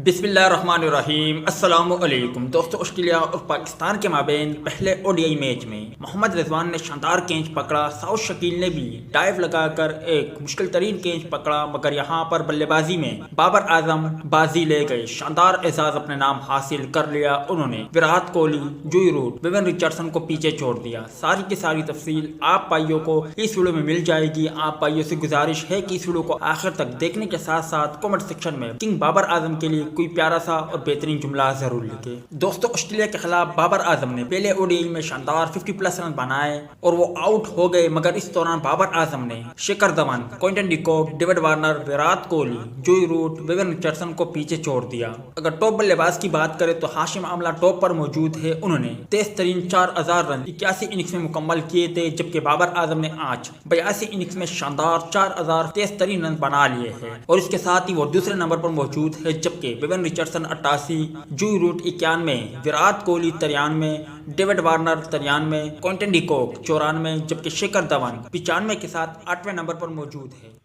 بسم اللہ الرحمن الرحیم۔ السلام علیکم دوستو، آسٹریلیا اور پاکستان کے مابین پہلے او ڈی آئی میچ میں محمد رضوان نے شاندار کیچ پکڑا۔ ساؤتھ شکیل نے بھی ڈائیو لگا کر ایک مشکل ترین کیچ پکڑا، مگر یہاں پر بلے بازی میں بابر اعظم بازی لے گئے، شاندار اعزاز اپنے نام حاصل کر لیا انہوں نے۔ وراٹ کوہلی، جوئی روٹ، ویون رچرڈسن کو پیچھے چھوڑ دیا۔ ساری کی ساری تفصیل آپ بھائیوں کو اس ویڈیو میں مل جائے گی۔ آپ بھائیوں سے گزارش ہے کہ اس ویڈیو کو آخر تک دیکھنے کے ساتھ ساتھ کمنٹ سیکشن میں کنگ بابر اعظم کے لیے کوئی پیارا سا اور بہترین جملہ ضرور لکھے۔ دوستو، آسٹریلیا کے خلاف بابر اعظم نے پہلے او ڈی آئی میں شاندار 50+ رن بنائے اور وہ آؤٹ ہو گئے، مگر اس دوران بابر اعظم نے شیکھر دھون، کوئنٹن ڈی کوک، ڈیوڈ وارنر، وراٹ کوہلی، جوئی روٹ، ویون رچرڈسن کو پیچھے چھوڑ دیا۔ اگر ٹاپ بلے باز کی بات کریں تو ہاشم املہ ٹاپ پر موجود ہے۔ انہوں نے تیز ترین 4000 رن 81 اننگز میں مکمل کیے تھے، جبکہ بابر اعظم نے آج 82 اننگز میں شاندار 4000 تیز ترین رن بنا لیے ہیں اور اس کے ساتھ ہی وہ دوسرے نمبر پر موجود ہے، جبکہ ویون Richardson 88، Joe Root 91، Virat Kohli 93، David Warner 93، Quinton de Kock 94، جبکہ شیکھر دھون 95 کے ساتھ 8ویں نمبر پر موجود ہے۔